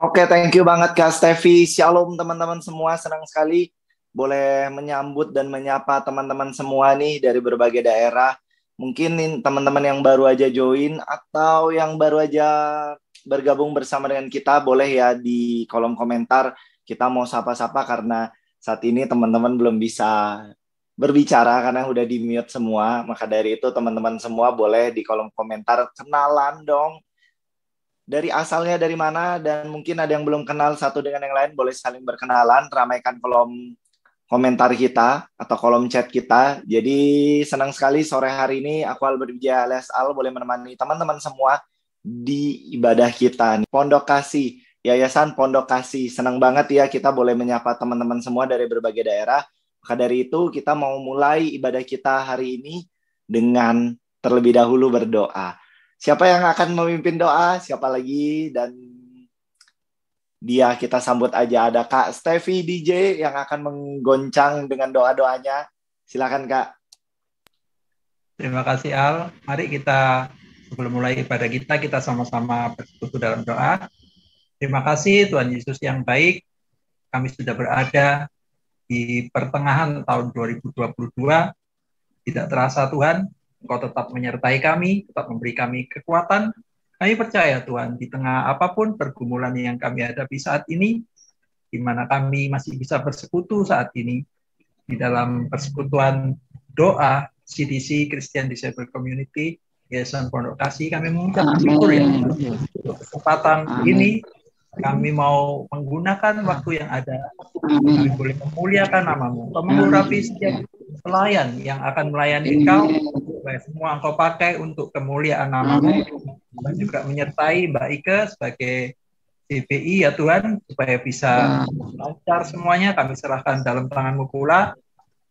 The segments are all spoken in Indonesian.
Oke, thank you banget Kak Stevi. Shalom teman-teman semua, senang sekali boleh menyambut dan menyapa teman-teman semua nih dari berbagai daerah. Mungkin nih, teman-teman yang baru aja join atau yang baru aja bergabung bersama dengan kita, boleh ya di kolom komentar kita mau sapa-sapa karena saat ini teman-teman belum bisa berbicara karena udah di mute semua. Maka dari itu teman-teman semua boleh di kolom komentar kenalan dong dari asalnya dari mana, dan mungkin ada yang belum kenal satu dengan yang lain, boleh saling berkenalan, ramaikan kolom komentar kita atau kolom chat kita. Jadi senang sekali sore hari ini aku Albert Wijaya alias Al boleh menemani teman-teman semua di ibadah kita nih. Pondok Kasih, Yayasan Pondok Kasih. Senang banget ya kita boleh menyapa teman-teman semua dari berbagai daerah. Maka dari itu kita mau mulai ibadah kita hari ini dengan terlebih dahulu berdoa. Siapa yang akan memimpin doa? Siapa lagi? Dan dia kita sambut aja. Ada Kak Stevi DJ yang akan menggoncang dengan doa-doanya. Silakan Kak. Terima kasih Al. Mari kita sebelum mulai ibadah kita sama-sama bersekutu dalam doa. Terima kasih Tuhan Yesus yang baik. Kami sudah berada di pertengahan tahun 2022. Tidak terasa Tuhan, Engkau tetap menyertai kami, tetap memberi kami kekuatan. Kami percaya Tuhan, di tengah apapun pergumulan yang kami hadapi saat ini, di mana kami masih bisa bersekutu saat ini, di dalam persekutuan doa CDC, Christian Disciple Community, Yayasan Pondok Kasih, kami mengucap syukur ya, untuk kesempatan ini, kami mau menggunakan waktu yang ada, kami boleh memuliakan namamu, Engkau mengurapi setiap pelayan yang akan melayani Engkau, supaya semua Engkau pakai untuk kemuliaan namamu, dan juga menyertai Mbak Ike sebagai CPI ya Tuhan, supaya bisa lancar semuanya, kami serahkan dalam tangan-Mu pula,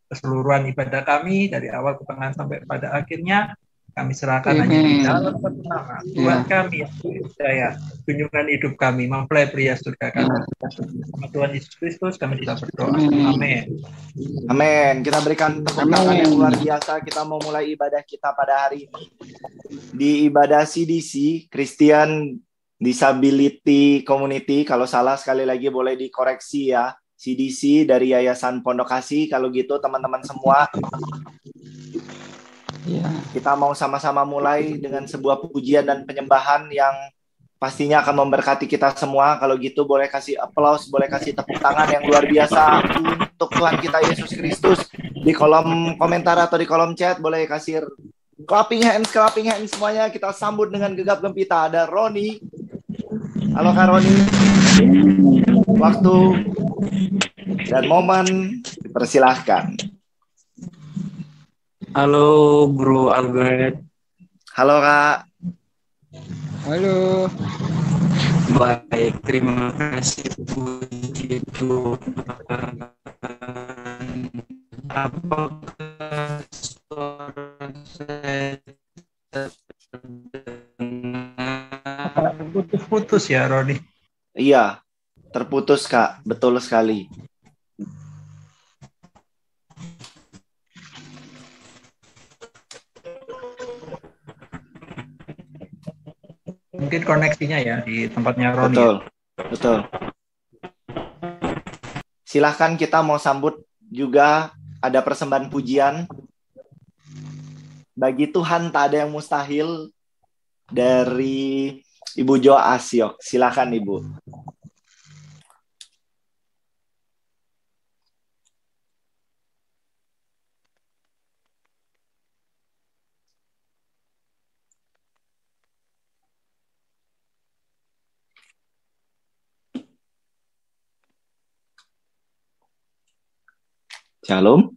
keseluruhan ibadah kami, dari awal ke tengah sampai pada akhirnya, kami serahkan hanya di dalam satu nama, Tuhan kami yang percaya, kunjungan hidup kami, mempelai pria surga kami. Sama Tuhan Yesus Kristus kami sudah berdoa. Amin. Amin. Kita berikan tepuk tangan yang luar biasa. Kita mau mulai ibadah kita pada hari ini. Di ibadah CDC, Christian Disability Community. Kalau salah sekali lagi boleh dikoreksi ya. CDC dari Yayasan Pondok Kasih. Kalau gitu teman-teman semua, kita mau sama-sama mulai dengan sebuah pujian dan penyembahan yang pastinya akan memberkati kita semua. Kalau gitu boleh kasih aplaus, boleh kasih tepuk tangan yang luar biasa untuk Tuhan kita Yesus Kristus. Di kolom komentar atau di kolom chat boleh kasih clapping hands semuanya. Kita sambut dengan gegap gempita. Ada Roni. Halo Kak Roni. Waktu dan momen dipersilahkan. Halo Bro Albert. Halo Kak. Halo. Baik, terima kasih puji Tuhan. Apakah suara saya terdengar? Putus-putus ya Roni. Iya, terputus Kak, betul sekali. Mungkin koneksinya ya di tempatnya Roni. Betul, betul. Silahkan kita mau sambut juga ada persembahan pujian. Bagi Tuhan tak ada yang mustahil dari Ibu Jo Asyok. Silahkan Ibu. Shalom.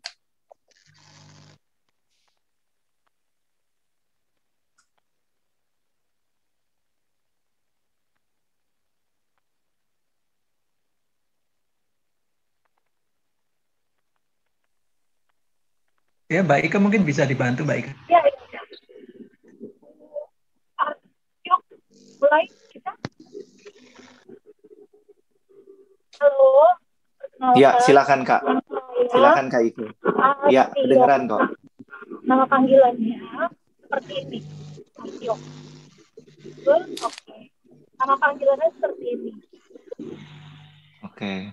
Ya, Mbak Ika mungkin bisa dibantu, Mbak Ika. Ya, yuk mulai kita. Halo. Ya, silakan Kak. Silakan Kak Iko. Ya, kedengeran kok. Nama panggilannya seperti ini. Asyok. Oke. Nama panggilannya seperti ini. Oke.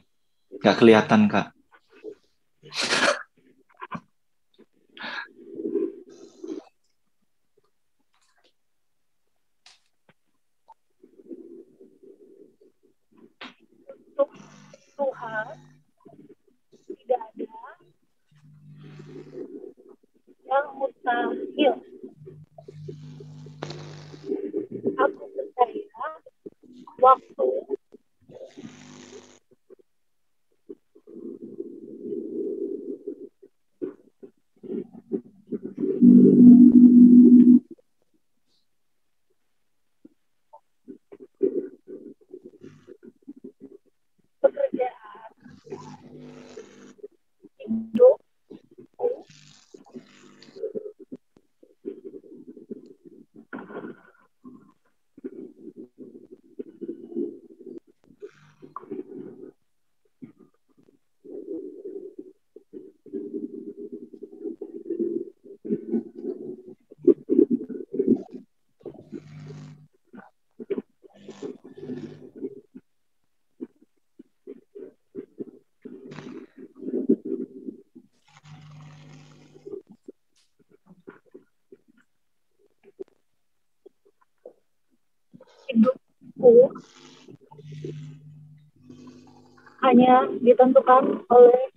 Nggak kelihatan, Kak. Untuk Tuhan tidak ada yang mustahil. Aku percaya waktu pekerjaan hidup hidupku hanya ditentukan oleh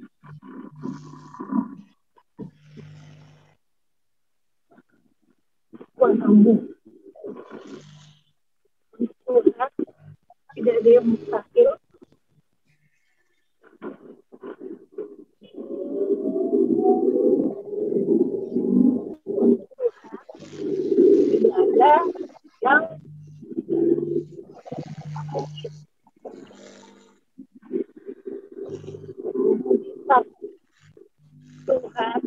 kuasamu. Tuhan tidak ada yang mustahil. Tidak ada yang mujizat. Tuhan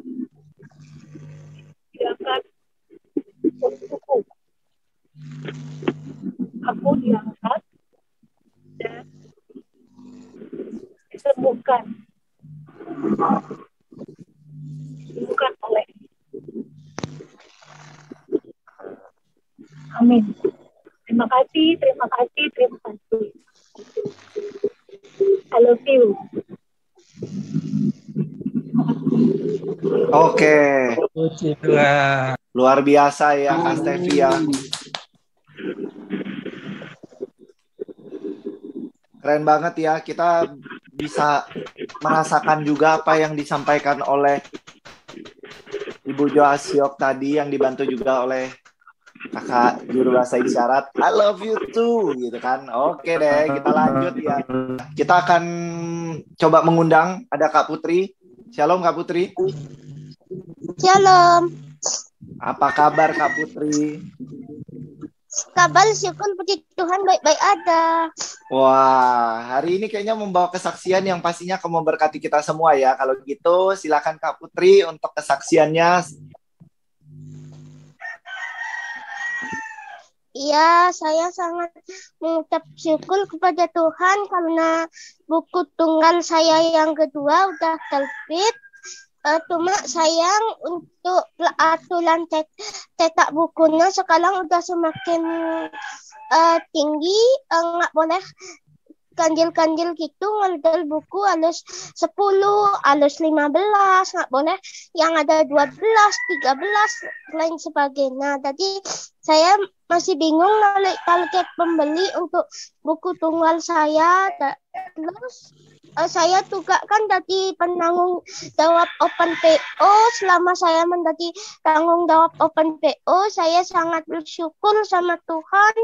tidak akan untukku. Aku diangkat dan disembuhkan. Bukan oleh. Amin. Terima kasih, terima kasih, terima kasih. I love you. Oke. Wah, Luar biasa ya, Kak Stevi ya. Keren banget ya, kita bisa merasakan juga apa yang disampaikan oleh Ibu Joasiok tadi, yang dibantu juga oleh Kakak juru bahasa isyarat. I love you too, gitu kan. Oke deh, kita lanjut ya. Kita akan coba mengundang, ada Kak Putri. Shalom Kak Putri. Shalom. Apa kabar Kak Putri? Kabar syukur puji Tuhan baik-baik ada. Wah, hari ini kayaknya membawa kesaksian yang pastinya akan memberkati kita semua ya. Kalau gitu, silakan Kak Putri untuk kesaksiannya. Iya, saya sangat mengucap syukur kepada Tuhan karena buku tunggal saya yang kedua udah terbit. Cuma sayang untuk aturan cetak bukunya sekarang udah semakin tinggi, nggak boleh ganjil-ganjil gitu, ngeldel buku harus 10, harus 15, nggak boleh yang ada 12, 13, lain sebagainya. Jadi saya masih bingung narik target pembeli untuk buku tunggal saya. Terus saya juga kan jadi penanggung jawab Open PO. Selama saya menjadi tanggung jawab Open PO, saya sangat bersyukur sama Tuhan.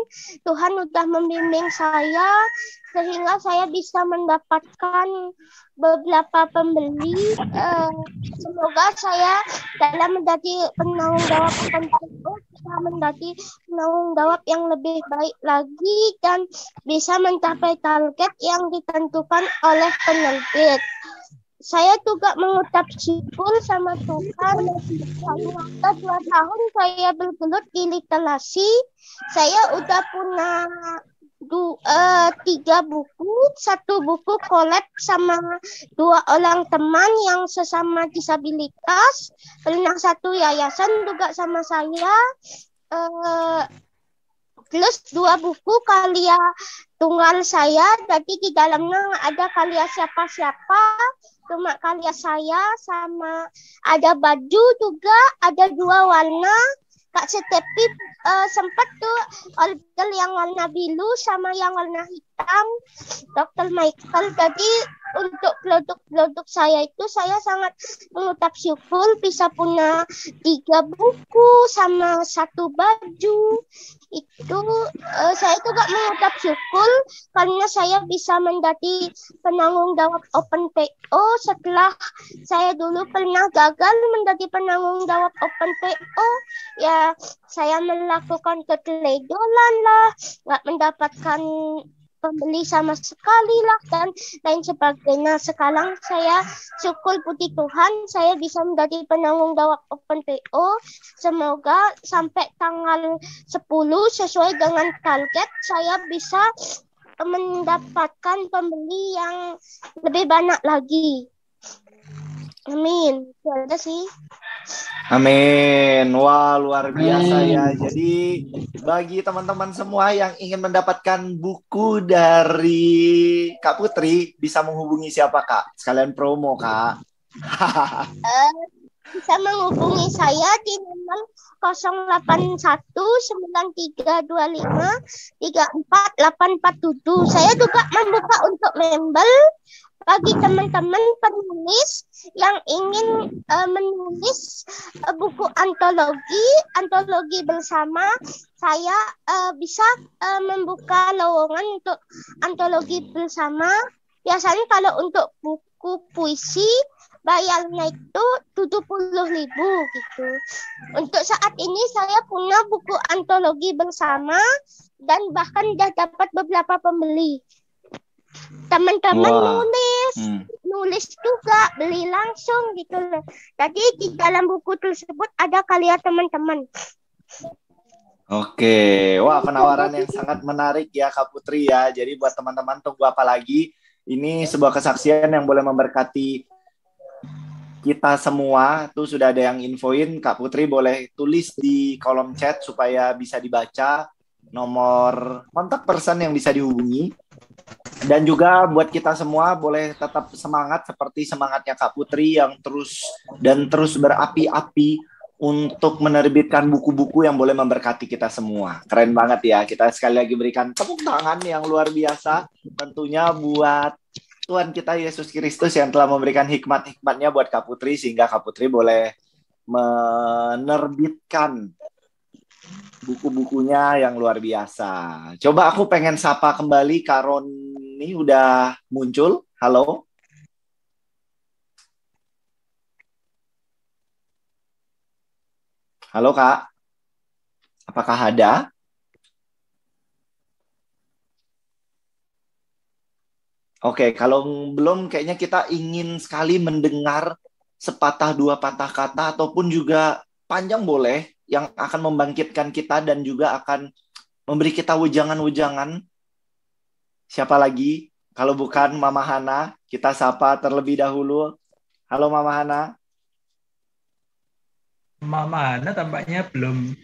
Tuhan udah membimbing saya sehingga saya bisa mendapatkan beberapa pembeli. Semoga saya dalam menjadi penanggung jawab Open PO bisa menjadi penanggung jawab yang lebih baik lagi dan bisa mencapai target yang ditentukan oleh penerbit. Saya juga mengucap syukur sama Tuhan. Selama 2 tahun saya bergelut di literasi. Saya udah punya 3 buku, 1 buku collab sama 2 orang teman yang sesama disabilitas, yang 1 yayasan juga sama saya. plus 2 buku karya tunggal saya. Jadi di dalamnya ada karya siapa-siapa, cuma karya saya, sama ada baju juga, ada 2 warna. Kak Stefi sempat tuh order yang warna biru sama yang warna hitam, Dr. Michael. Jadi untuk produk-produk saya itu saya sangat mengucap syukur bisa punya 3 buku sama 1 baju. Itu saya juga mengucap syukur karena saya bisa menjadi penanggung jawab Open PO setelah saya dulu pernah gagal menjadi penanggung jawab Open PO. Ya, saya melakukan keteledoran lah, nggak mendapatkan pembeli sama sekali lah, dan lain sebagainya. Sekarang saya syukur puji Tuhan saya bisa menjadi penanggung jawab Open PO. Semoga sampai tanggal 10 sesuai dengan target saya bisa mendapatkan pembeli yang lebih banyak lagi. Amin. Itu aja sih. Amin. Wah, luar biasa ya. Jadi bagi teman-teman semua yang ingin mendapatkan buku dari Kak Putri, bisa menghubungi siapa, Kak? Sekalian promo, Kak. Bisa menghubungi saya di nomor 081-9325-34847. Saya juga membuka untuk member bagi teman-teman penulis yang ingin menulis buku antologi bersama. Saya bisa membuka lowongan untuk antologi bersama. Biasanya kalau untuk buku puisi bayarnya itu 70.000 gitu. Untuk saat ini saya punya buku antologi bersama dan bahkan sudah dapat beberapa pembeli. Teman-teman nulis juga, beli langsung gitu loh. Jadi di dalam buku tersebut ada karya teman-teman. Oke, wah penawaran yang sangat menarik ya Kak Putri ya. Jadi buat teman-teman tunggu apa lagi? Ini sebuah kesaksian yang boleh memberkati kita semua. Tuh sudah ada yang infoin, Kak Putri boleh tulis di kolom chat supaya bisa dibaca nomor kontak person yang bisa dihubungi. Dan juga buat kita semua boleh tetap semangat seperti semangatnya Kak Putri yang terus berapi-api untuk menerbitkan buku-buku yang boleh memberkati kita semua. Keren banget ya. Kita sekali lagi berikan tepuk tangan yang luar biasa tentunya buat Tuhan kita Yesus Kristus yang telah memberikan hikmat-hikmatnya buat Kak Putri sehingga Kak Putri boleh menerbitkan buku-bukunya yang luar biasa. Coba aku pengen sapa kembali Kak Roni, udah muncul. Halo. Halo Kak. Apakah ada? Oke, kalau belum kayaknya kita ingin sekali mendengar sepatah dua patah kata ataupun juga panjang boleh yang akan membangkitkan kita dan juga akan memberi kita wejangan-wejangan. Siapa lagi? Kalau bukan Mama Hana, kita sapa terlebih dahulu. Halo Mama Hana. Mama Hana tampaknya belum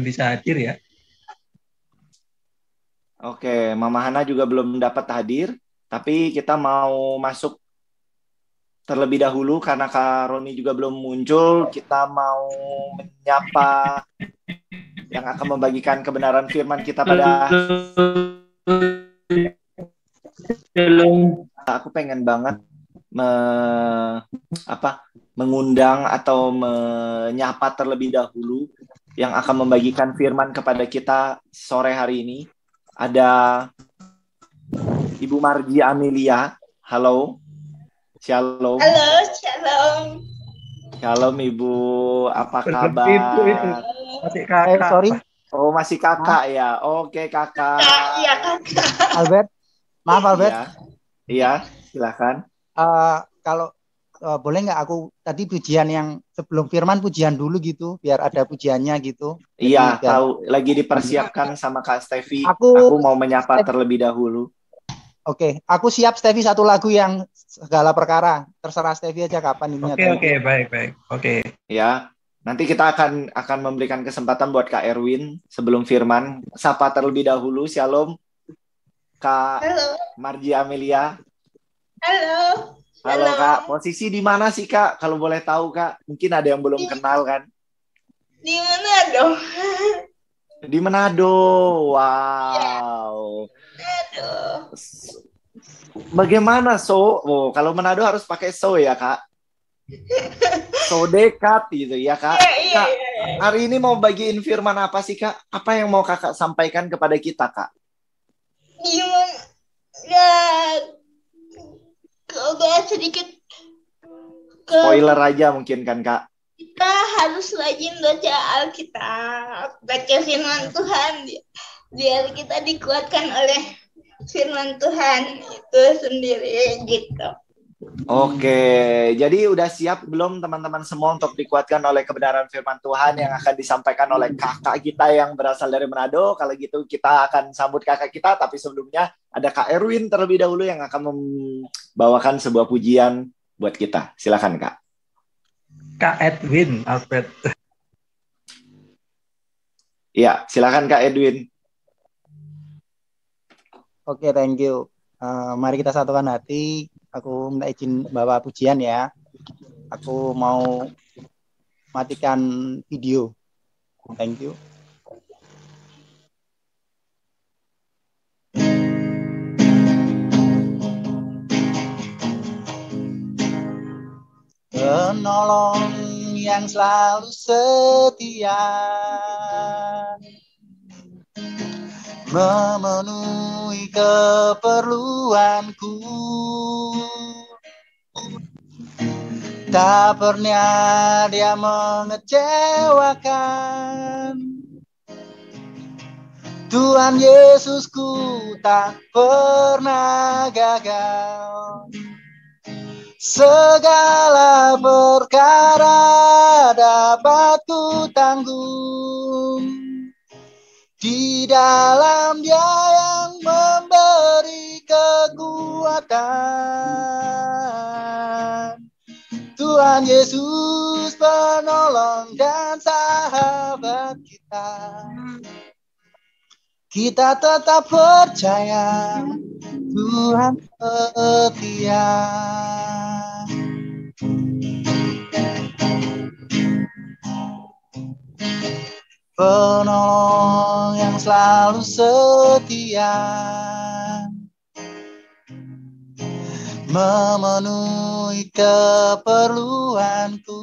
bisa hadir ya. Oke, Mama Hana juga belum dapat hadir, tapi kita mau masuk terlebih dahulu karena Kak Roni juga belum muncul. Kita mau menyapa yang akan membagikan kebenaran firman kita pada aku pengen banget mengundang atau menyapa terlebih dahulu yang akan membagikan firman kepada kita sore hari ini. Ada Ibu Margi Amelia. Halo. Shalom. Halo, shalom. Shalom Ibu, apa kabar? Ibu itu masih kakak. Sorry. Oh, masih kakak ya. Oke, kakak. Iya, kakak. Albert. Maaf Albert. Iya, silakan. Kalau boleh nggak aku tadi pujian yang sebelum firman pujian dulu gitu, biar ada pujiannya gitu. Iya, jadi, tahu. Lagi dipersiapkan sama Kak Stefi. Aku mau menyapa terlebih dahulu. Oke, aku siap Stefi satu lagu yang segala perkara. Terserah Stefi aja kapan ini. Oke, baik. Oke. Ya, Nanti kita akan memberikan kesempatan buat Kak Erwin sebelum Firman. Sapa terlebih dahulu. Shalom, Kak Halo. Marji Amelia. Halo. Halo Kak, posisi di mana sih Kak? Kalau boleh tahu Kak, mungkin ada yang belum kenal kan? Di mana dong? Di Manado. Wow. Aduh. Bagaimana kalau Manado harus pakai ya Kak? So dekat gitu ya Kak. Kak, hari ini mau bagiin firman apa sih Kak? Apa yang mau Kakak sampaikan kepada kita Kak? Gimana? Ya, kalau sedikit spoiler aja mungkin kan Kak? Kita harus rajin baca Alkitab, baca firman Tuhan, biar kita dikuatkan oleh firman Tuhan itu sendiri gitu. Oke, jadi udah siap belum teman-teman semua untuk dikuatkan oleh kebenaran firman Tuhan yang akan disampaikan oleh kakak kita yang berasal dari Manado? Kalau gitu kita akan sambut kakak kita, tapi sebelumnya ada Kak Erwin terlebih dahulu yang akan membawakan sebuah pujian buat kita. Silakan Kak. Kak Edwin, Alfred. Iya, silakan Kak Edwin. Oke, thank you. Mari kita satukan hati. Aku minta izin bawa pujian ya. Aku mau matikan video. Thank you. Penolong yang selalu setia, memenuhi keperluanku, tak pernah dia mengecewakan. Tuhan Yesusku tak pernah gagal. Segala perkara dapat ku tanggung di dalam Dia yang memberi kekuatan. Tuhan Yesus penolong dan sahabat kita. Kita tetap percaya Tuhan setia. Penolong yang selalu setia, memenuhi keperluanku,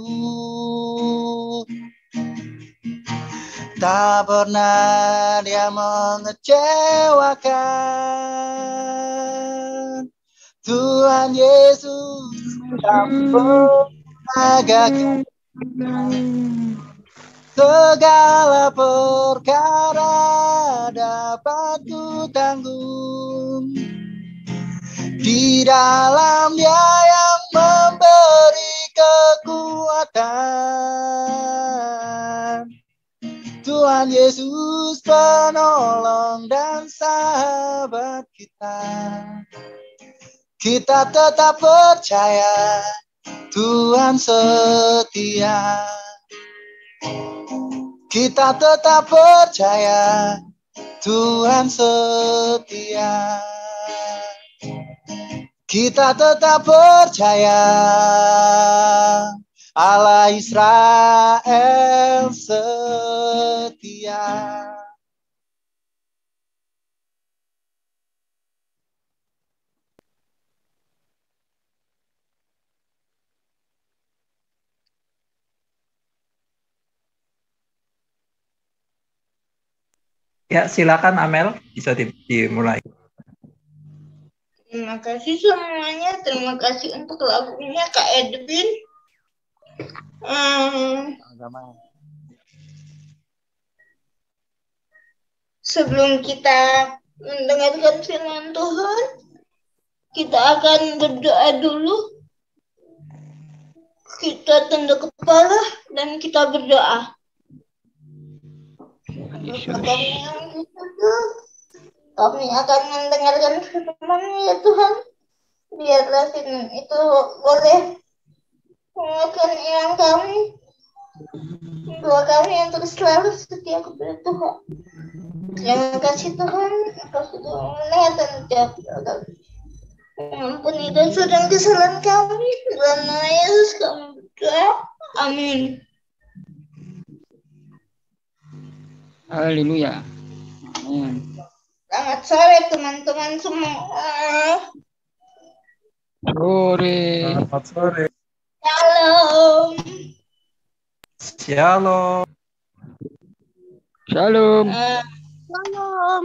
tak pernah dia mengecewakan. Tuhan Yesus tak pernah gagal. Segala perkara dapat ku tanggung di dalam Dia yang memberi kekuatan. Tuhan Yesus penolong dan sahabat kita. Kita tetap percaya Tuhan setia. Kita tetap percaya Tuhan setia. Kita tetap percaya Allah Israel setia. Ya, silakan Amel, bisa dimulai. Terima kasih semuanya. Terima kasih untuk lagunya Kak Edwin. Sebelum kita mendengarkan firman Tuhan, kita akan berdoa dulu. Kita tunduk kepala dan kita berdoa. Kami akan mendengarkan firman ya Tuhan. Biarlah firman itu boleh menguatkan iman kami. doa kami untuk selalu setia kepada Tuhan. Terima kasih Tuhan, Engkau sudah melihat dan menjawab. Ampuni dosa dan kesalahan kami, dalam nama Yesus kami berdoa. Amin. Haleluya. Amin. Selamat sore teman-teman semua. Sore. Selamat sore. Shalom. Shalom. Shalom. Shalom.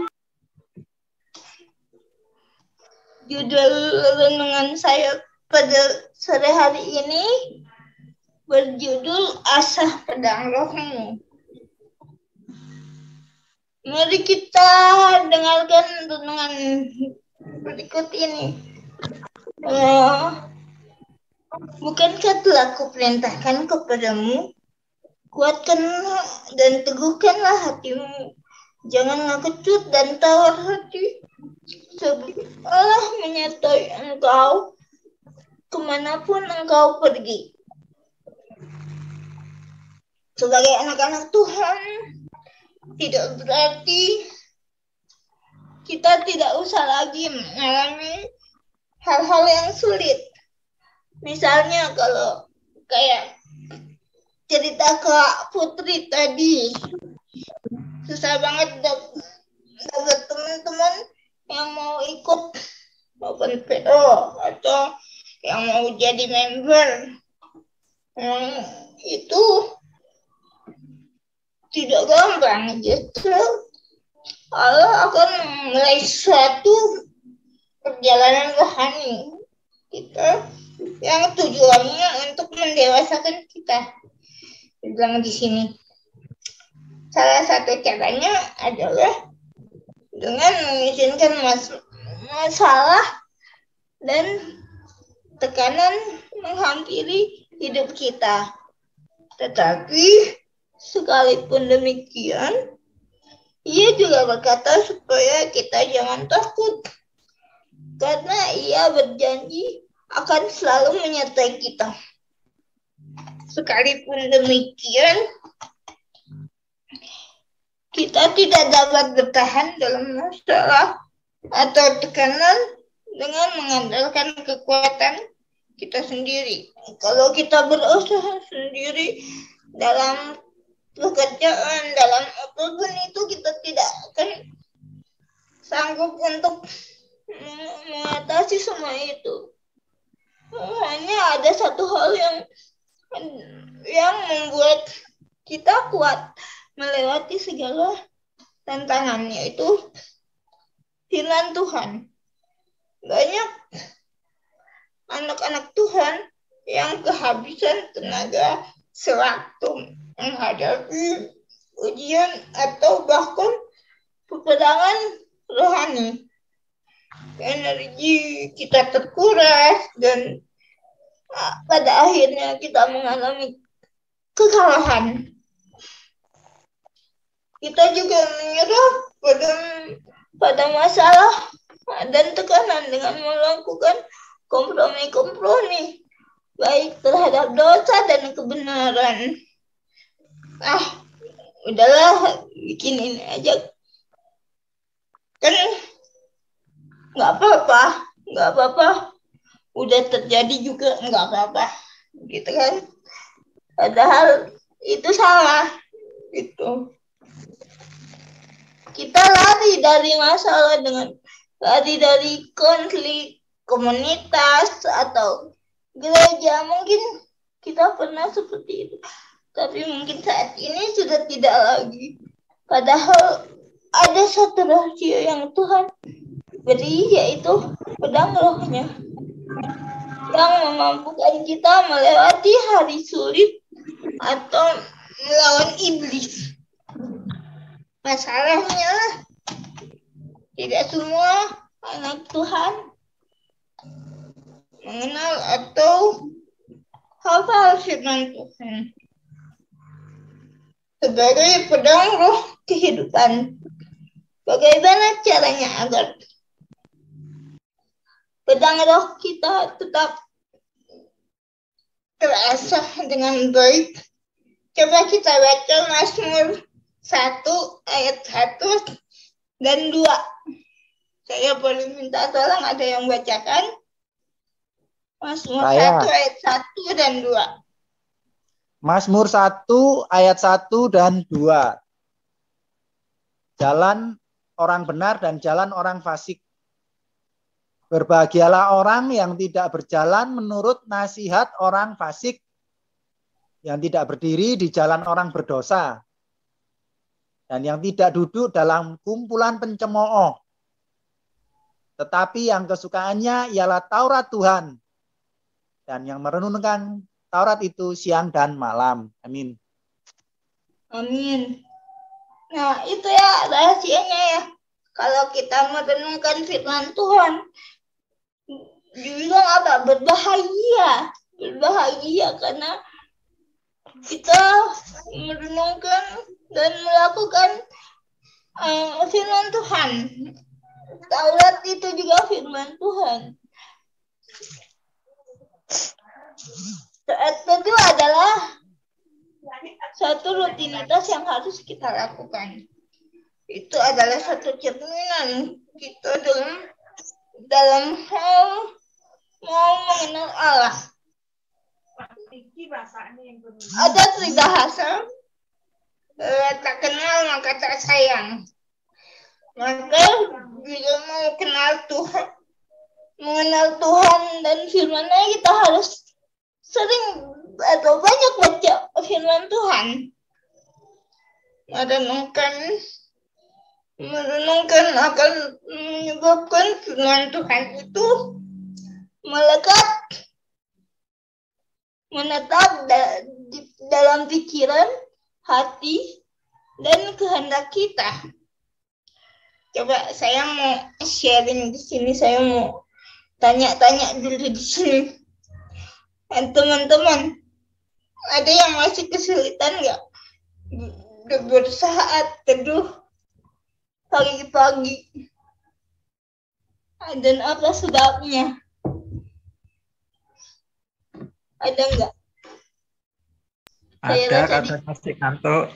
Judul renungan saya pada sore hari ini berjudul Asah Pedang Rohmu. Mari kita dengarkan renungan berikut ini. Bukankah telah kuperintahkan kepadamu, kuatkanlah dan teguhkanlah hatimu, janganlah kecut dan tawar hati, sebab Allah menyertai engkau kemanapun engkau pergi. Sebagai anak-anak Tuhan, tidak berarti kita tidak usah lagi mengalami hal-hal yang sulit. Misalnya kalau kayak cerita Kak Putri tadi, susah banget dapat teman-teman yang mau ikut open PO atau yang mau jadi member. Itu tidak gampang, justru Allah akan mulai suatu perjalanan rohani kita yang tujuannya untuk mendewasakan kita. Bilang di sini, salah satu caranya adalah dengan mengizinkan masalah dan tekanan menghampiri hidup kita. Tetapi sekalipun demikian, Ia juga berkata supaya kita jangan takut, karena Ia berjanji akan selalu menyertai kita. Sekalipun demikian, kita tidak dapat bertahan dalam masalah atau tekanan dengan mengandalkan kekuatan kita sendiri. Kalau kita berusaha sendiri dalam pekerjaan, dalam apapun itu, kita tidak akan sanggup untuk mengatasi semua itu. Hanya ada satu hal yang membuat kita kuat melewati segala tantangan, yaitu firman Tuhan. Banyak anak-anak Tuhan yang kehabisan tenaga sewaktu menghadapi ujian atau bahkan peperangan rohani. Energi kita terkuras dan pada akhirnya kita mengalami kekalahan. Kita juga menyerah pada masalah dan tekanan dengan melakukan kompromi baik terhadap dosa dan kebenaran. Udahlah, bikin ini aja, kan nggak apa-apa, udah terjadi juga nggak apa-apa, gitu kan? Padahal itu salah, gitu. Kita lari dari masalah dengan lari dari konflik komunitas atau gereja. Mungkin kita pernah seperti itu, tapi mungkin saat ini sudah tidak lagi. Padahal ada satu rahasia yang Tuhan beri, yaitu pedang rohnya, yang memampukan kita melewati hari sulit atau melawan iblis. Masalahnya, tidak semua anak Tuhan mengenal atau hafal firman Tuhan sebagai pedang roh kehidupan. Bagaimana caranya agar pedang roh kita tetap terasah dengan baik Coba kita baca Mazmur 1 ayat 1 dan 2. Saya boleh minta tolong ada yang bacakan? Mazmur 1 ayat 1 dan 2. Mazmur 1 ayat 1 dan 2. Jalan orang benar dan jalan orang fasik. Berbahagialah orang yang tidak berjalan menurut nasihat orang fasik, yang tidak berdiri di jalan orang berdosa, dan yang tidak duduk dalam kumpulan pencemooh. Tetapi yang kesukaannya ialah Taurat Tuhan, dan yang merenungkan Taurat itu siang dan malam. Amin. Amin. Nah, itu ya rahasianya ya. Kalau kita merenungkan firman Tuhan, dibilang apa? Berbahagia. Berbahagia karena kita merenungkan dan melakukan firman Tuhan. Taurat itu juga firman Tuhan. Saat kedua adalah satu rutinitas yang harus kita lakukan. Itu adalah satu cerminan kita dalam hal mau mengenal Allah. Ada peribahasa, tak kenal maka tak sayang. Maka bila mau mengenal Tuhan dan firman-Nya, kita harus sering atau banyak baca firman Tuhan. Merenungkan akan menyebabkan firman Tuhan itu melekat, menetap dalam pikiran, hati, dan kehendak kita. Coba saya mau sharing di sini, saya mau tanya-tanya dulu di sini. Teman-teman, ada yang masih kesulitan nggak bersaat teduh pagi-pagi? Dan apa sebabnya? Ada nggak? Ada, kata masih ngantuk.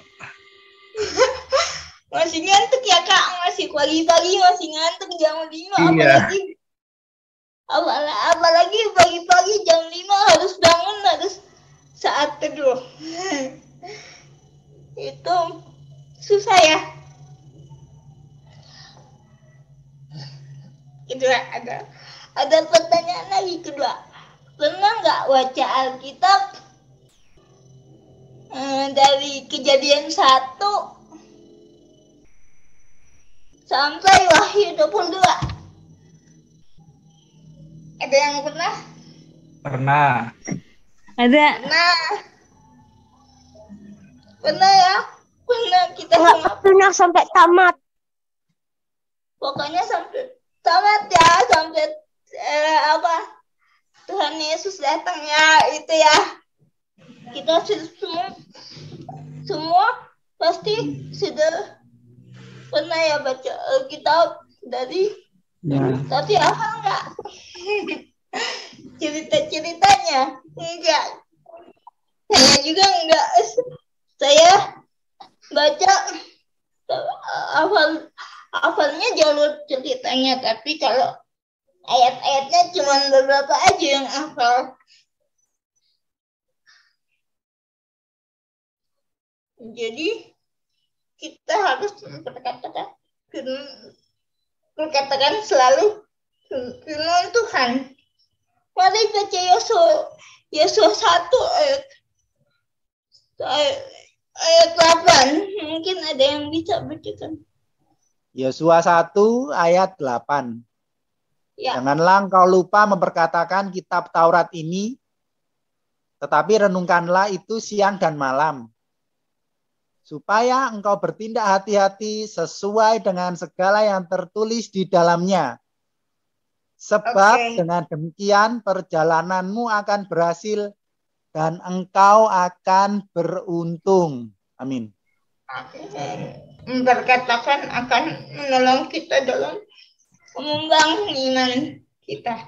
Masih ngantuk ya Kak? Masih pagi-pagi masih ngantuk jam 5. Iya. Apalagi pagi-pagi jam 5 harus bangun, harus saat teduh. Itu susah ya. Kedua, ada pertanyaan lagi kedua. Pernah nggak baca Alkitab dari Kejadian 1 sampai Wahyu 22? Ada yang pernah? Pernah. Ada. Pernah ya? Pernah kita pernah sampai tamat. Pokoknya sampai tamat ya, sampai Tuhan Yesus datang ya, itu ya. Kita semua pasti sudah pernah ya baca Alkitab dari tapi hafal nggak? Cerita-ceritanya enggak. Saya juga enggak. Saya baca hafalnya jalur ceritanya, tapi kalau ayat-ayatnya cuma beberapa aja yang hafal. Jadi kita harus berkatakan selalu firman Tuhan. Mari baca Yosua 1 ayat 8. Mungkin ada yang bisa bacakan. Yosua 1 ayat 8. Ya. Janganlah engkau lupa memperkatakan kitab Taurat ini, tetapi renungkanlah itu siang dan malam, supaya engkau bertindak hati-hati sesuai dengan segala yang tertulis di dalamnya. Sebab dengan demikian perjalananmu akan berhasil dan engkau akan beruntung. Amin. Berkatakan akan menolong kita dalam mengembang iman kita.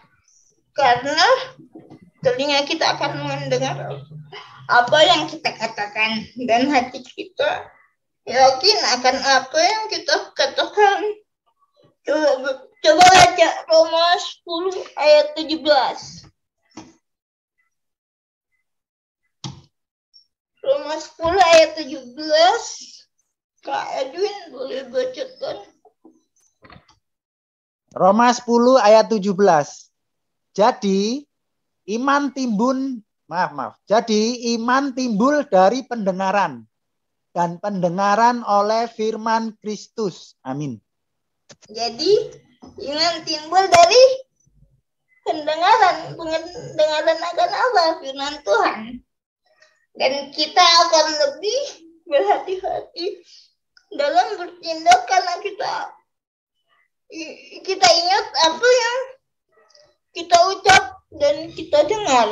Karena telinga kita akan mendengar apa yang kita katakan, dan hati kita yakin akan apa yang kita katakan. Coba baca Roma 10 ayat 17. Roma 10 ayat 17. Kak Edwin boleh bacakan? Roma 10 ayat 17. Jadi iman timbul Jadi iman timbul dari pendengaran, dan pendengaran oleh firman Kristus. Amin. Jadi iman timbul dari pendengaran akan apa? Firman Tuhan. Dan kita akan lebih berhati-hati dalam bertindak karena kita ingat apa yang kita ucap dan kita dengar.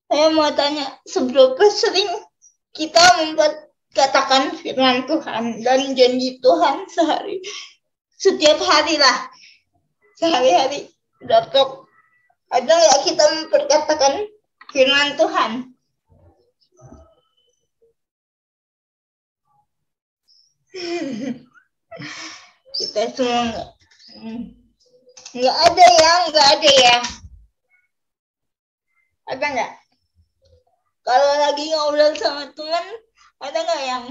Saya mau tanya, seberapa sering kita katakan firman Tuhan dan janji Tuhan setiap hari lah, sehari-hari. Datuk, ada nggak kita memperkatakan firman Tuhan? Kita semua nggak ada ya. Ada nggak? Kalau lagi ngobrol sama teman, ada nggak yang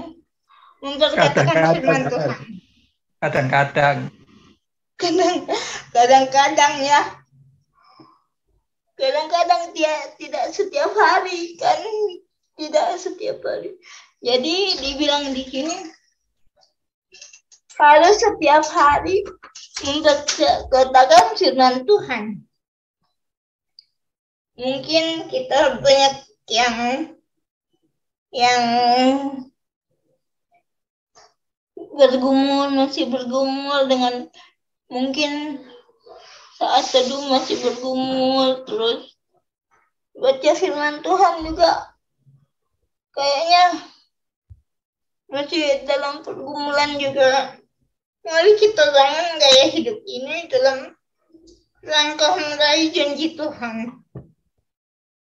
memperkatakan firman Tuhan? Kadang-kadang ya. Kadang-kadang dia tidak setiap hari kan, tidak setiap hari. Jadi dibilang di sini kalau setiap hari memperkatakan firman Tuhan. Mungkin kita banyak yang masih bergumul dengan, mungkin saat teduh masih bergumul, terus baca firman Tuhan juga kayaknya masih dalam pergumulan juga. Mari kita bangun gaya hidup ini dalam rangka meraih janji Tuhan.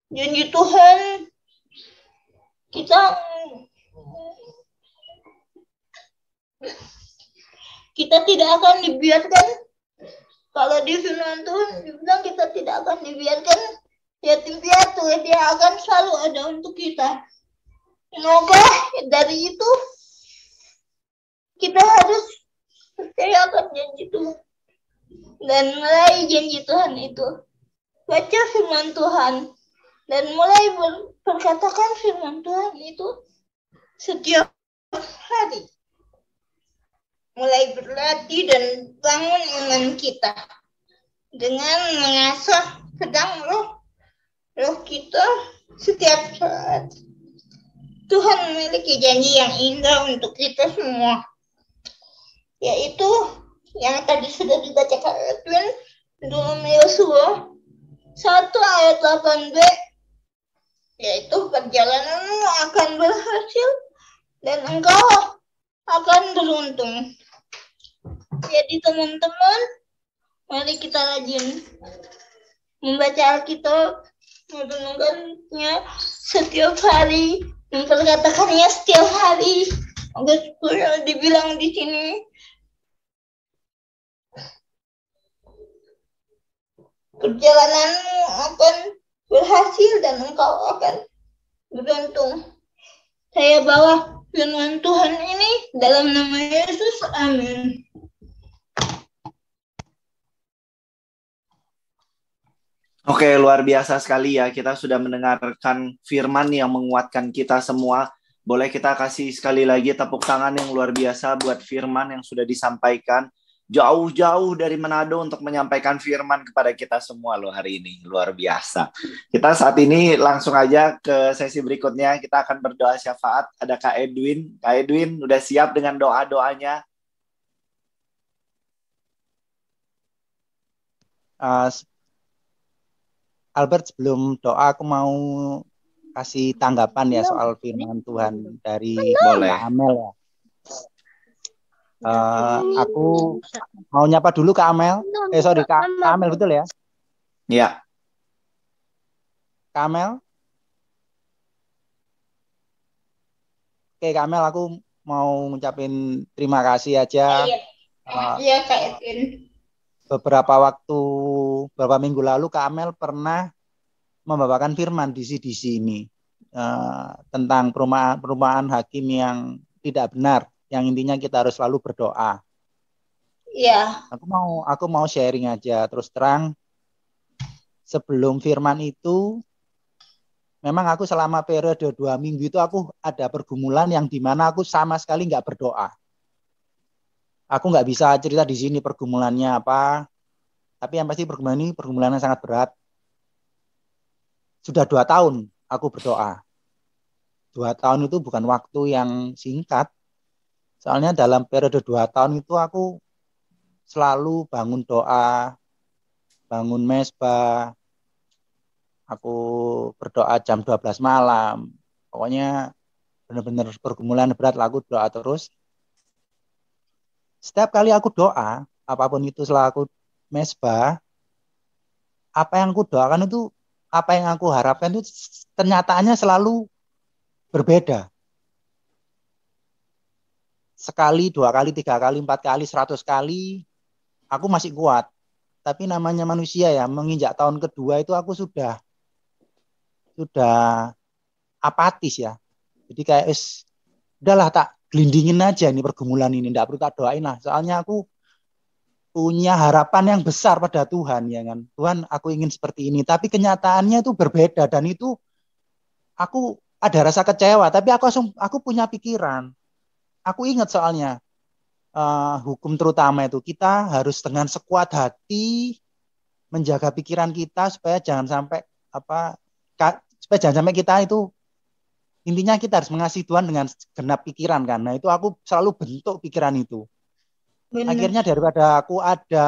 Janji Tuhan, kita tidak akan dibiarkan. Kalau di firman Tuhan dibilang kita tidak akan dibiarkan yatim piatu, dia akan selalu ada untuk kita. Semoga dari itu kita harus percaya akan janji Tuhan dan meraih janji Tuhan itu. Baca firman Tuhan dan mulai berkatakan firman Tuhan itu setiap hari. Mulai berlatih dan bangun iman kita dengan mengasah pedang roh kita setiap saat. Tuhan memiliki janji yang indah untuk kita semua, yaitu yang tadi sudah dibacakan Edwin dalam Yosua 1 ayat 8b, yaitu perjalananmu akan berhasil dan engkau akan beruntung. Jadi teman-teman, mari kita rajin membaca Alkitab, merenungkannya setiap hari, memperkatakannya setiap hari. Agar dibilang di sini, perjalananmu akan berhasil dan engkau akan beruntung. Saya bawa firman Tuhan ini dalam nama Yesus. Amin. Oke, luar biasa sekali ya. Kita sudah mendengarkan firman yang menguatkan kita semua. Boleh kita kasih sekali lagi tepuk tangan yang luar biasa buat firman yang sudah disampaikan. Jauh-jauh dari Manado untuk menyampaikan firman kepada kita semua loh hari ini. Luar biasa. Kita saat ini langsung aja ke sesi berikutnya. Kita akan berdoa syafaat. Ada Kak Edwin. Kak Edwin udah siap dengan doa-doanya? Albert, sebelum doa aku mau kasih tanggapan ya soal firman Tuhan dari Boleh. Amel ya. Aku mau nyapa dulu Kak Amel. Sorry, Kak Amel betul ya? Ya. Kak Amel. Oke, Kak Amel, aku mau ngucapin terima kasih aja. Iya, Kak Edwin. Beberapa minggu lalu Kak Amel pernah membawakan firman di sini tentang perumahan hakim yang tidak benar, yang intinya kita harus selalu berdoa. Iya. Aku mau sharing aja terus terang. Sebelum firman itu, memang aku selama periode 2 minggu itu aku ada pergumulan yang dimana aku sama sekali nggak berdoa. Aku nggak bisa cerita di sini pergumulannya apa, tapi yang pasti pergumulannya sangat berat. Sudah 2 tahun aku berdoa. 2 tahun itu bukan waktu yang singkat. Soalnya dalam periode 2 tahun itu aku selalu bangun doa, bangun mesbah, aku berdoa jam 12 malam. Pokoknya benar-benar pergumulan berat, aku doa terus. Setiap kali aku doa, apapun itu setelah aku mesbah, apa yang aku doakan itu, apa yang aku harapkan itu kenyataannya selalu berbeda. Sekali, 2 kali, 3 kali, 4 kali, 100 kali, aku masih kuat. Tapi namanya manusia ya, menginjak tahun kedua itu aku sudah apatis ya. Jadi kayak udahlah tak gelindingin aja nih pergumulan ini, enggak perlu tak doain lah. Soalnya aku punya harapan yang besar pada Tuhan ya kan. Tuhan, aku ingin seperti ini, tapi kenyataannya itu berbeda dan itu aku ada rasa kecewa, tapi aku punya pikiran. Aku ingat soalnya hukum terutama itu kita harus dengan sekuat hati menjaga pikiran kita supaya jangan sampai kita itu intinya kita harus mengasihi Tuhan dengan genap pikiran kan. Nah itu aku selalu bentuk pikiran itu. Benar. Akhirnya daripada aku ada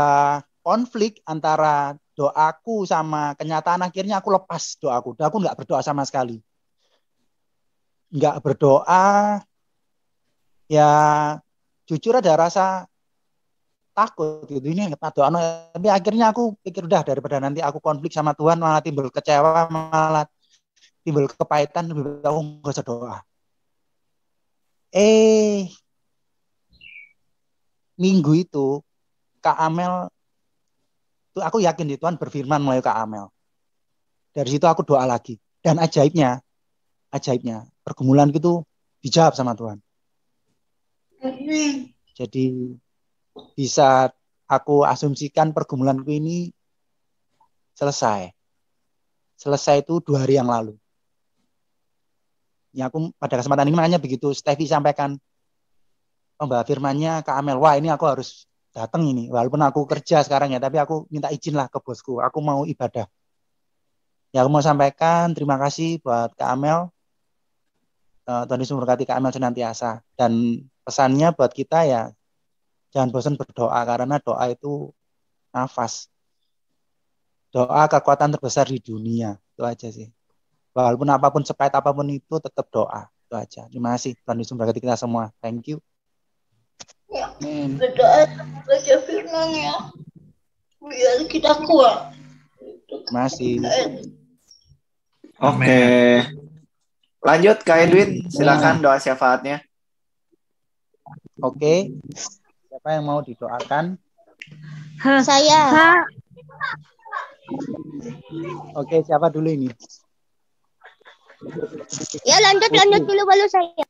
konflik antara doaku sama kenyataan, akhirnya aku lepas doaku. Aku nggak berdoa sama sekali. Nggak berdoa, ya jujur ada rasa takut gitu. Ini doa, tapi akhirnya aku pikir udah daripada nanti aku konflik sama Tuhan malah timbul kecewa, malah timbul kepahitan, lebih baik aku nggak usah doa. Minggu itu Kak Amel tuh aku yakin di Tuhan berfirman melalui Kak Amel. Dari situ aku doa lagi dan ajaibnya pergumulan itu dijawab sama Tuhan. Jadi bisa aku asumsikan pergumulanku ini selesai itu 2 hari yang lalu. Ya aku pada kesempatan ini makanya begitu Steffi sampaikan pembawa firmannya Kak Amel, wah ini aku harus datang ini, walaupun aku kerja sekarang ya, tapi aku minta izin lah ke bosku, aku mau ibadah. Ya aku mau sampaikan terima kasih buat Kak Amel, Tuhan Yesus memberkati Kak Amel senantiasa, dan pesannya buat kita ya jangan bosan berdoa, karena doa itu nafas, doa kekuatan terbesar di dunia, itu aja sih. Walaupun apapun, sepahit apapun itu tetap doa, itu aja. Terima kasih, Tuhan Yesus memberkati kita semua, thank you. Ya, berdoa baca firman ya, biar kita kuat. Masih. Oke. Lanjut Kak Edwin, silakan doa syafaatnya. Oke. Siapa yang mau didoakan? Saya. Oke, siapa dulu ini? Ya lanjut dulu baru saya.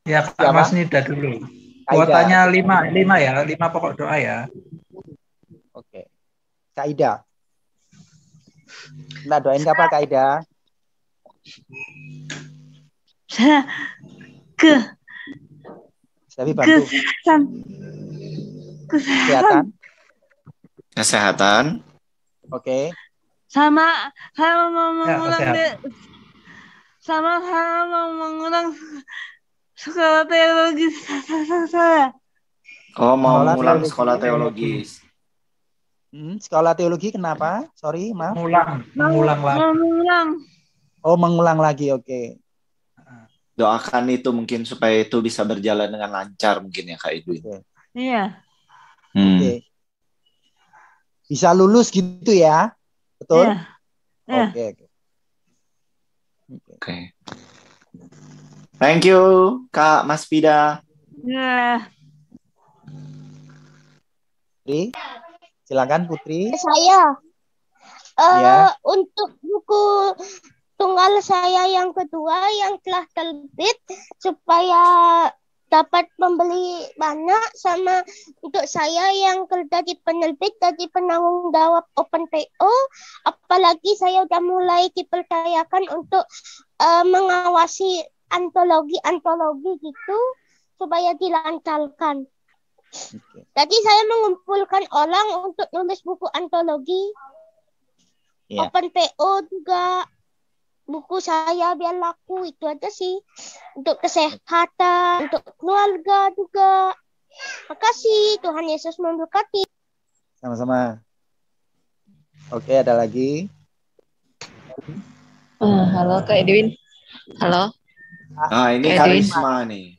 Ya Kak Mas Nida dulu. Kuotanya 5 ya, 5 pokok doa ya. Oke. Kak Ida. Nah, doain apa Kak Ida? Tapi bantu. Kesehatan. Oke. Sama mau mengulang sekolah teologis saya. Oh, mau mengulang sekolah teologis. Sekolah teologi kenapa? Sorry, maaf. Mengulang. Oh, mengulang lagi, oke. Doakan itu mungkin supaya itu bisa berjalan dengan lancar mungkin ya Kak Edwin. Iya. Oke. Bisa lulus gitu ya? Betul? Iya. Iya. Oke. Oke. Thank you, Kak Mas Pida. Iya. Putri, silakan Putri. Saya Ya. untuk buku tunggal saya yang kedua yang telah terbit supaya dapat membeli banyak, sama untuk saya yang kerja di penerbit jadi penanggung jawab OpenPO, apalagi saya udah mulai dipercayakan untuk mengawasi antologi gitu supaya dilancarkan. Jadi saya mengumpulkan orang untuk nulis buku antologi. Ya. OpenPO juga buku saya biar laku, itu aja sih. Untuk kesehatan, untuk keluarga juga. Makasih, Tuhan Yesus memberkati. Sama-sama. Oke, ada lagi. Halo Kak Edwin. Halo. Nah, ini Kak Edwin. Karisma nih.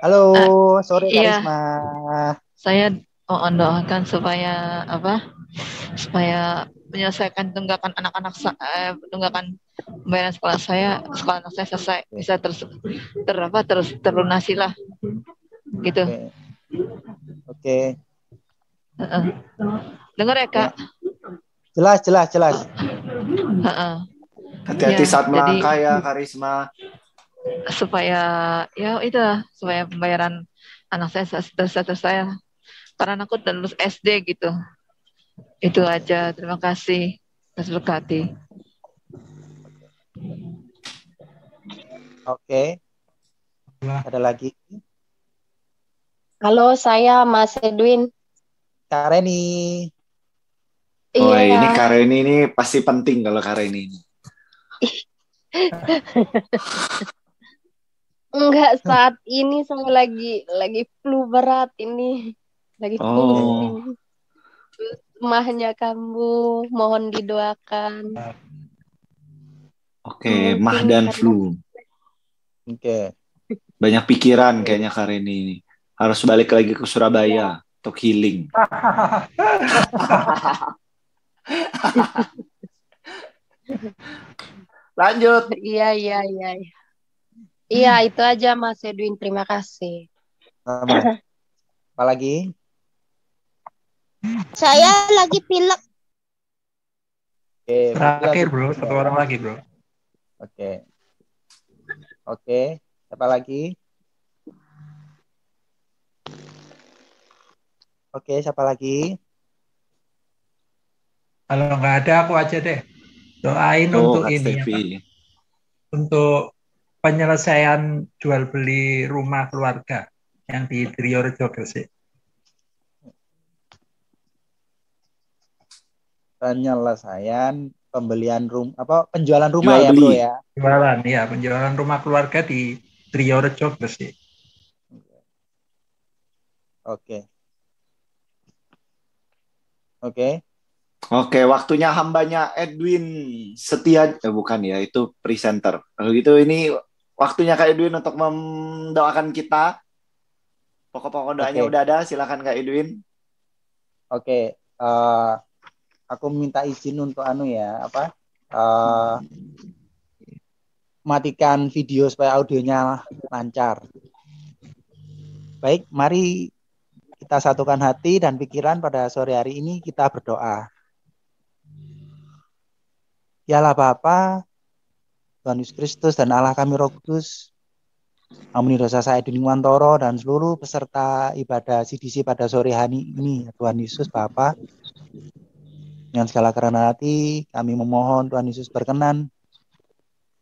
Halo, sore Iya. Karisma. Saya doakan supaya supaya menyelesaikan tunggakan tunggakan pembayaran sekolah anak saya selesai, bisa terlunasi lah gitu. Oke. Dengar ya Kak? Jelas. Hati-hati Ya, saat jadi melangkah ya, Karisma. supaya supaya pembayaran anak saya selesai karena aku udah lulus SD gitu. Itu aja. Terima kasih. Terima kasih. Oke. Ada lagi? Halo, saya Mas Edwin. Kak Reni. Oh, Iya. ini Kak Reni ini pasti penting kalau Kak Reni ini. Enggak, saat ini saya lagi flu berat ini. Lagi pusing. Mahnya kambuh, mohon didoakan. Oke, mah dan flu. Oke. Banyak pikiran kayaknya Kak Reni ini. Harus balik lagi ke Surabaya untuk healing. Lanjut. Iya. Iya, itu aja Mas Edwin. Terima kasih. Apa lagi? Saya lagi pilek. Oke. Terakhir bro, satu orang lagi bro. Oke. Siapa lagi? Oke, siapa lagi? Kalau nggak ada aku aja deh. Doain untuk Kak ini Stevi. untuk penyelesaian jual beli rumah keluarga yang di Triorejo Gresik. Penyelesaian penjualan rumah ya bro ya? Penjualan rumah keluarga di Triorejo Gresik. Oke, waktunya hambanya Edwin Setia, bukan ya, itu presenter. Kalau gitu ini waktunya Kak Edwin untuk mendoakan kita. Pokok-pokok doanya udah ada, silakan Kak Edwin. Oke, aku minta izin untuk matikan video supaya audionya lancar. Baik, mari kita satukan hati dan pikiran pada sore hari ini, kita berdoa. Ya Allah Bapa, Tuhan Yesus Kristus dan Allah kami Roh Kudus, ampuni dosa saya Edwin Wantoro dan seluruh peserta ibadah CDC pada sore hari ini. Tuhan Yesus Bapa, dengan segala kerendahan hati kami memohon Tuhan Yesus berkenan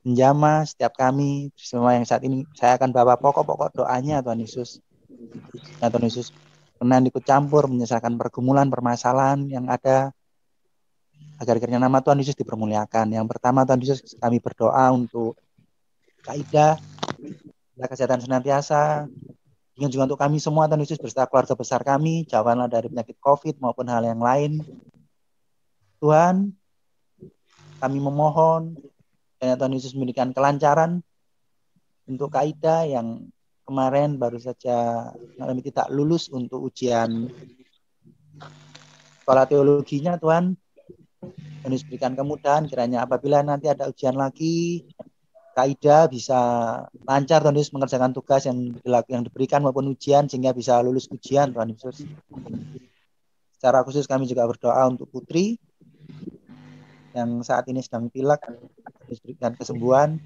menjamah setiap kami semua yang saat ini. Saya akan bawa pokok-pokok doanya Tuhan Yesus. Ya Tuhan Yesus, berkenan ikut campur menyelesaikan pergumulan permasalahan yang ada, agar kiranya nama Tuhan Yesus dipermuliakan. Yang pertama Tuhan Yesus, kami berdoa untuk Kak Ida, kesehatan senantiasa. Dan juga untuk kami semua Tuhan Yesus beserta keluarga besar kami, jauhkanlah dari penyakit COVID maupun hal yang lain. Tuhan, kami memohon kiranya Tuhan Yesus memberikan kelancaran untuk Kak Ida yang kemarin baru saja mengalami tidak lulus untuk ujian sekolah teologinya, Tuhan. Tuhan Yesus berikan kemudahan, kiranya apabila nanti ada ujian lagi, Kak Ida bisa lancar, Tuhan Yesus, mengerjakan tugas yang diberikan maupun ujian, sehingga bisa lulus ujian, Tuhan Yesus. Secara khusus kami juga berdoa untuk Putri yang saat ini sedang pilek, diberikan kesembuhan.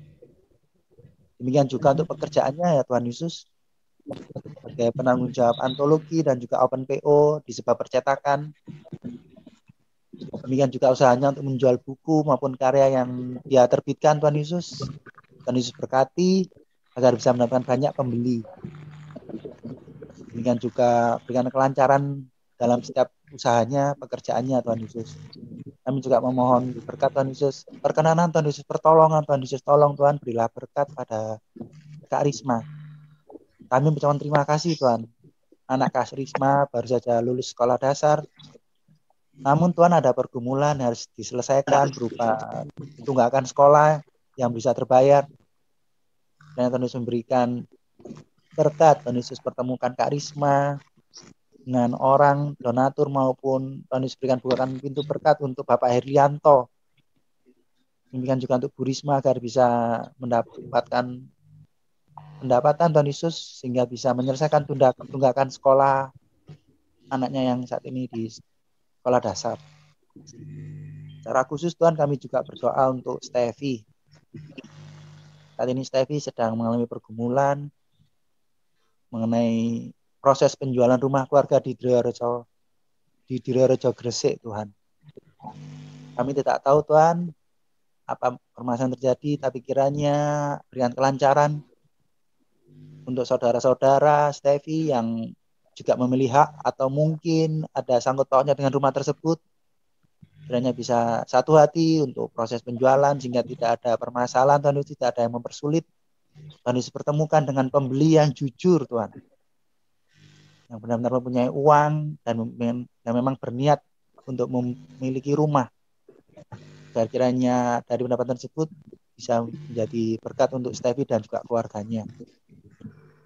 Demikian juga untuk pekerjaannya ya Tuhan Yesus, sebagai penanggung jawab antologi dan juga open PO di sebuah percetakan. Demikian juga usahanya untuk menjual buku maupun karya yang dia terbitkan, Tuhan Yesus. Tuhan Yesus berkati agar bisa mendapatkan banyak pembeli. Demikian juga berikan kelancaran dalam setiap usahanya, pekerjaannya, Tuhan Yesus. Kami juga memohon berkat Tuhan Yesus, perkenanan Tuhan Yesus, pertolongan Tuhan Yesus, tolong Tuhan berilah berkat pada Kak Risma. Kami mengucapkan terima kasih Tuhan. Anak Kak Risma baru saja lulus sekolah dasar, namun Tuhan ada pergumulan harus diselesaikan berupa tunggakan sekolah yang bisa terbayar. Dan Tuhan Yesus memberikan berkat, Tuhan Yesus pertemukan Kak Risma dengan orang donatur maupun Tuhan Yesus berikan bukakan pintu berkat untuk Bapak Herlianto. Demikian juga untuk Bu Risma agar bisa mendapatkan pendapatan Tuhan Yesus sehingga bisa menyelesaikan tunggakan sekolah anaknya yang saat ini di sekolah dasar. Secara khusus Tuhan kami juga berdoa untuk Stevi. Saat ini Stevi sedang mengalami pergumulan mengenai proses penjualan rumah keluarga di Direjo Gresik, Tuhan. Kami tidak tahu Tuhan apa permasalahan terjadi, tapi kiranya berikan kelancaran untuk saudara-saudara Stevi yang juga memilih hak atau mungkin ada sangkut pautnya dengan rumah tersebut. Kiranya bisa satu hati untuk proses penjualan sehingga tidak ada permasalahan, Tuhan, tidak ada yang mempersulit. Tuhan Yesus pertemukan dengan pembeli yang jujur, Tuhan, yang benar-benar mempunyai uang dan memang berniat untuk memiliki rumah. Dan kiranya dari pendapatan tersebut bisa menjadi berkat untuk Stevi dan juga keluarganya.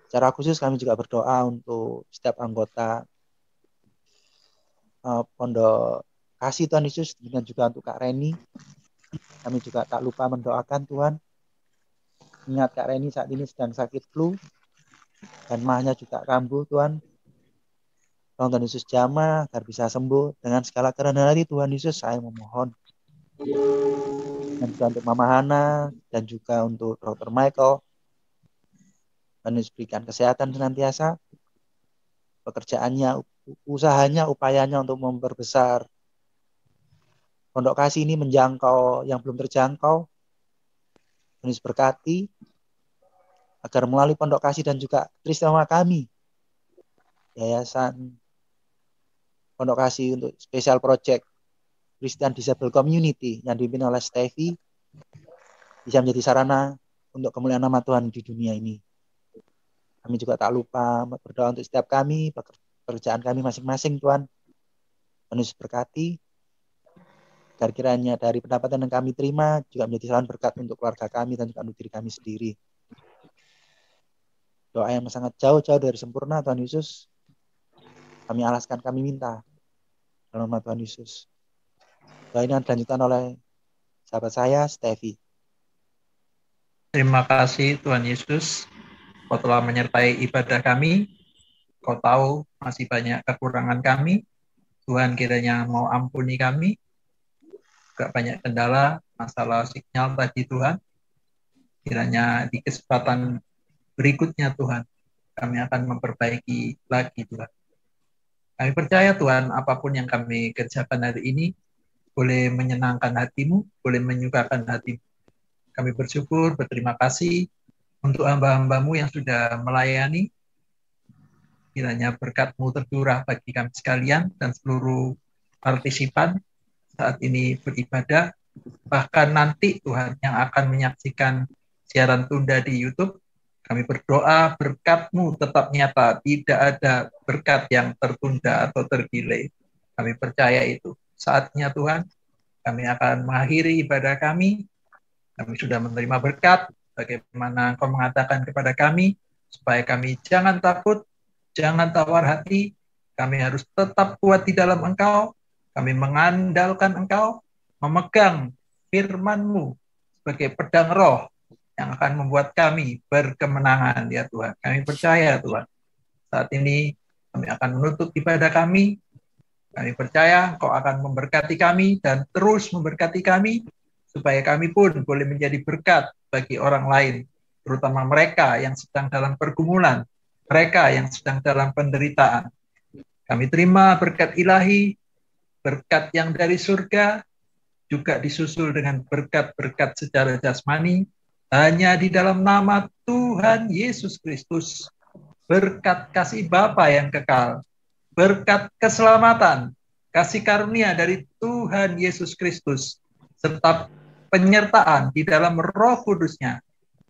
Secara khusus kami juga berdoa untuk setiap anggota Pondok Kasih Tuhan Yesus, dan juga untuk Kak Reni. Kami juga tak lupa mendoakan Tuhan. Ingat Kak Reni saat ini sedang sakit flu dan mahnya juga kambuh, Tuhan. Tolong Tuhan Yesus jamah agar bisa sembuh dengan segala kerendahan hati, Tuhan Yesus, saya memohon. Dan juga untuk Mama Hana dan juga untuk Dr. Michael, Tuhan Yesus berikan kesehatan senantiasa, pekerjaannya, usahanya, upayanya untuk memperbesar Pondok Kasih ini menjangkau yang belum terjangkau. Tuhan Yesus berkati agar melalui Pondok Kasih dan juga Trisama kami, Yayasan Pondok Kasih untuk Special Project Christian Disable Community yang dipimpin oleh Stevi bisa menjadi sarana untuk kemuliaan nama Tuhan di dunia ini. Kami juga tak lupa berdoa untuk setiap kami, pekerjaan kami masing-masing, Tuhan. Tuhan Yesus berkati agar kiranya dari pendapatan yang kami terima juga menjadi saluran berkat untuk keluarga kami dan juga untuk diri kami sendiri. Doa yang sangat jauh-jauh dari sempurna, Tuhan Yesus, kami alaskan, kami minta dalam nama Tuhan Yesus. Doa ini dilanjutkan oleh sahabat saya, Stevi. Terima kasih Tuhan Yesus, Kau telah menyertai ibadah kami. Kau tahu masih banyak kekurangan kami. Tuhan kiranya mau ampuni kami. Gak banyak kendala, masalah sinyal tadi Tuhan. Kiranya di kesempatan berikutnya Tuhan, kami akan memperbaiki lagi Tuhan. Kami percaya Tuhan, apapun yang kami kerjakan hari ini, boleh menyenangkan hatimu, boleh menyukakan hatimu. Kami bersyukur, berterima kasih untuk hamba-hambamu yang sudah melayani. Kiranya berkat-Mu tercurah bagi kami sekalian dan seluruh partisipan saat ini beribadah. Bahkan nanti Tuhan yang akan menyaksikan siaran tunda di YouTube, kami berdoa berkat-Mu tetap nyata, tidak ada berkat yang tertunda atau terdelay. Kami percaya itu. Saatnya Tuhan, kami akan mengakhiri ibadah kami. Kami sudah menerima berkat, bagaimana Engkau mengatakan kepada kami, supaya kami jangan takut, jangan tawar hati, kami harus tetap kuat di dalam Engkau, kami mengandalkan Engkau, memegang firman-Mu sebagai pedang roh yang akan membuat kami berkemenangan, ya Tuhan. Kami percaya, Tuhan, saat ini kami akan menutup ibadah kami. Kami percaya Engkau akan memberkati kami dan terus memberkati kami, supaya kami pun boleh menjadi berkat bagi orang lain, terutama mereka yang sedang dalam pergumulan, mereka yang sedang dalam penderitaan. Kami terima berkat ilahi, berkat yang dari surga, juga disusul dengan berkat-berkat secara jasmani, hanya di dalam nama Tuhan Yesus Kristus, berkat kasih Bapa yang kekal, berkat keselamatan, kasih karunia dari Tuhan Yesus Kristus, serta penyertaan di dalam Roh Kudus-Nya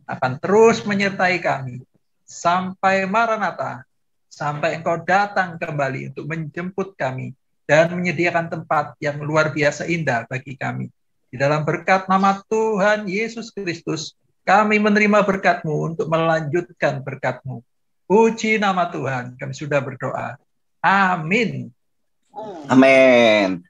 akan terus menyertai kami sampai Maranatha, sampai Engkau datang kembali untuk menjemput kami dan menyediakan tempat yang luar biasa indah bagi kami. Di dalam berkat nama Tuhan Yesus Kristus, kami menerima berkat-Mu untuk melanjutkan berkat-Mu. Puji nama Tuhan, kami sudah berdoa. Amin. Amin.